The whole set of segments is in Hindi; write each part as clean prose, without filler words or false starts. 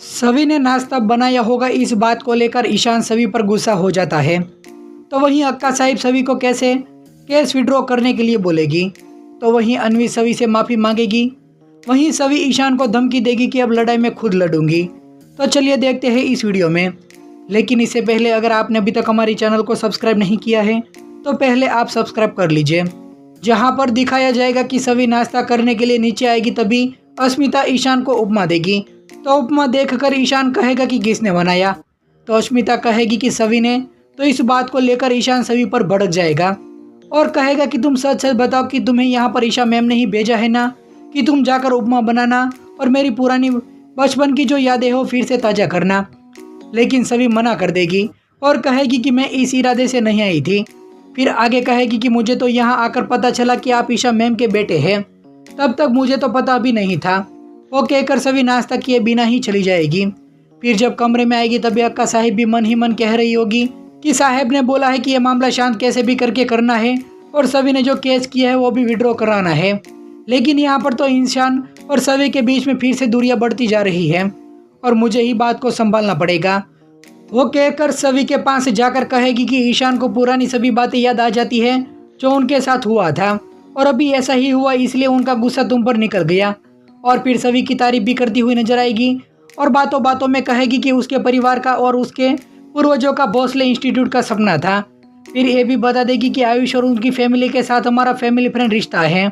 सभी ने नाश्ता बनाया होगा, इस बात को लेकर ईशान सभी पर गुस्सा हो जाता है। तो वहीं अक्का साहिब सभी को कैसे केस विड्रॉ करने के लिए बोलेगी, तो वहीं अन्वी सभी से माफ़ी मांगेगी। वहीं सभी ईशान को धमकी देगी कि अब लड़ाई में खुद लड़ूंगी। तो चलिए देखते हैं इस वीडियो में। लेकिन इससे पहले अगर आपने अभी तक हमारे चैनल को सब्सक्राइब नहीं किया है तो पहले आप सब्सक्राइब कर लीजिए। जहां पर दिखाया जाएगा कि सभी नाश्ता करने के लिए नीचे आएगी, तभी अस्मिता ईशान को उपमा देगी। तो उपमा देखकर ईशान कहेगा कि किसने बनाया, तो अस्मिता कहेगी कि सभी ने। तो इस बात को लेकर ईशान सभी पर भड़क जाएगा और कहेगा कि तुम सच सच बताओ कि तुम्हें यहाँ पर ईशा मैम ने ही भेजा है ना, कि तुम जाकर उपमा बनाना और मेरी पुरानी बचपन की जो यादें हो फिर से ताज़ा करना। लेकिन सभी मना कर देगी और कहेगी कि मैं इस इरादे से नहीं आई थी। फिर आगे कहेगी कि मुझे तो यहाँ आकर पता चला कि आप ईशा मैम के बेटे हैं, तब तक मुझे तो पता भी नहीं था। वो कहकर सभी नाश्ता किए बिना ही चली जाएगी। फिर जब कमरे में आएगी तभी अक्का साहिब भी मन ही मन कह रही होगी कि साहब ने बोला है कि ये मामला शांत कैसे भी करके करना है और सभी ने जो केस किया है वो भी विड्रॉ कराना है। लेकिन यहाँ पर तो ईशान और सभी के बीच में फिर से दूरियां बढ़ती जा रही है और मुझे ही बात को संभालना पड़ेगा। वो कहकर सभी के पास जाकर कहेगी कि ईशान को पुरानी सभी बातें याद आ जाती है जो उनके साथ हुआ था और अभी ऐसा ही हुआ, इसलिए उनका गुस्सा तुम पर निकल गया। और फिर सभी की तारीफ भी करती हुई नजर आएगी और बातों बातों में कहेगी कि उसके परिवार का और उसके पूर्वजों का भोसले इंस्टीट्यूट का सपना था। फिर ये भी बता देगी कि आयुष और उनकी फैमिली के साथ हमारा फैमिली फ्रेंड रिश्ता है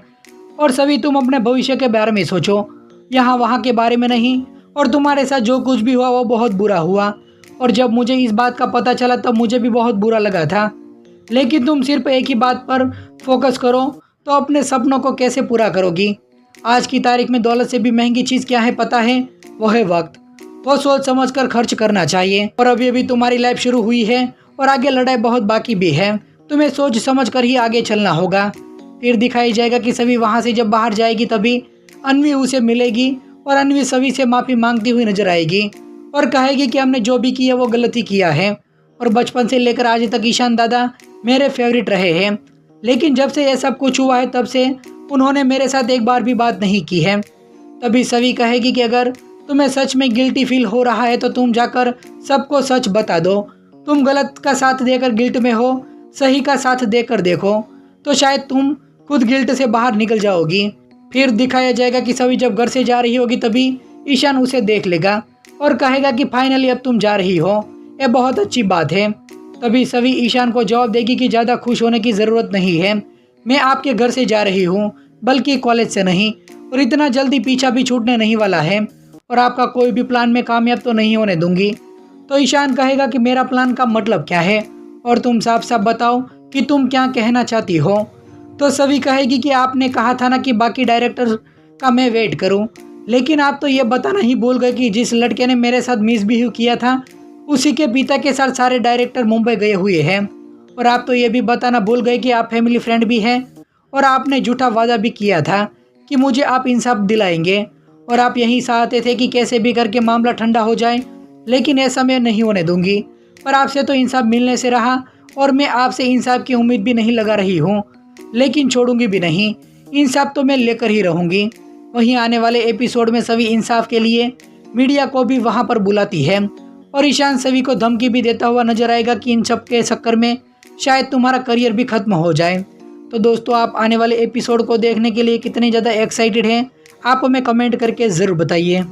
और सभी तुम अपने भविष्य के बारे में सोचो, यहाँ वहाँ के बारे में नहीं। और तुम्हारे साथ जो कुछ भी हुआ वो बहुत बुरा हुआ और जब मुझे इस बात का पता चला तब मुझे भी बहुत बुरा लगा था। लेकिन तुम सिर्फ एक ही बात पर फोकस करो, तो अपने सपनों को कैसे पूरा करोगी। आज की तारीख में दौलत से भी महंगी चीज़ क्या है पता है, वो है वक्त। वो सोच समझ कर खर्च करना चाहिए और अभी अभी तुम्हारी लाइफ शुरू हुई है और आगे लड़ाई बहुत बाकी भी है, तुम्हें सोच समझ कर ही आगे चलना होगा। फिर दिखाई जाएगा कि सभी वहाँ से जब बाहर जाएगी तभी अन्वी उसे मिलेगी और अन्वी सभी से माफ़ी मांगती हुई नजर आएगी और कहेगी कि हमने जो भी किया वो गलती किया है और बचपन से लेकर आज तक ईशान दादा मेरे फेवरेट रहे हैं। लेकिन जब से यह सब कुछ हुआ है तब से उन्होंने मेरे साथ एक बार भी बात नहीं की है। तभी सभी कहेगी कि अगर तुम्हें सच में गिल्टी फील हो रहा है तो तुम जाकर सबको सच बता दो। तुम गलत का साथ देकर गिल्ट में हो, सही का साथ देकर देखो तो शायद तुम खुद गिल्ट से बाहर निकल जाओगी। फिर दिखाया जाएगा कि सभी जब घर से जा रही होगी तभी ईशान उसे देख लेगा और कहेगा कि फाइनली अब तुम जा रही हो, यह बहुत अच्छी बात है। तभी सभी ईशान को जवाब देगी कि ज़्यादा खुश होने की ज़रूरत नहीं है, मैं आपके घर से जा रही हूँ बल्कि कॉलेज से नहीं, और इतना जल्दी पीछा भी छूटने नहीं वाला है और आपका कोई भी प्लान में कामयाब तो नहीं होने दूंगी। तो ईशान कहेगा कि मेरा प्लान का मतलब क्या है और तुम साफ साफ बताओ कि तुम क्या कहना चाहती हो। तो सभी कहेगी कि आपने कहा था ना कि बाकी डायरेक्टर का मैं वेट करूं, लेकिन आप तो ये बताना ही भूल गए कि जिस लड़के ने मेरे साथ मिसबिहेव किया था उसी के पिता के साथ सारे डायरेक्टर मुंबई गए हुए हैं। और आप तो ये भी बताना भूल गए कि आप फैमिली फ्रेंड भी हैं और आपने झूठा वादा भी किया था कि मुझे आप इंसाफ दिलाएंगे और आप यही चाहते थे कि कैसे भी करके मामला ठंडा हो जाए। लेकिन ऐसा मैं नहीं होने दूंगी, पर आपसे तो इंसाफ मिलने से रहा और मैं आपसे इंसाफ की उम्मीद भी नहीं लगा रही हूँ, लेकिन छोड़ूंगी भी नहीं, इंसाफ तो मैं लेकर ही रहूँगी। वहीं आने वाले एपिसोड में सभी इंसाफ के लिए मीडिया को भी वहाँ पर बुलाती है और ईशान सभी को धमकी भी देता हुआ नजर आएगा कि इन सब के चक्कर में शायद तुम्हारा करियर भी खत्म हो जाए। तो दोस्तों, आप आने वाले एपिसोड को देखने के लिए कितने ज़्यादा एक्साइटेड हैं आप हमें कमेंट करके ज़रूर बताइए।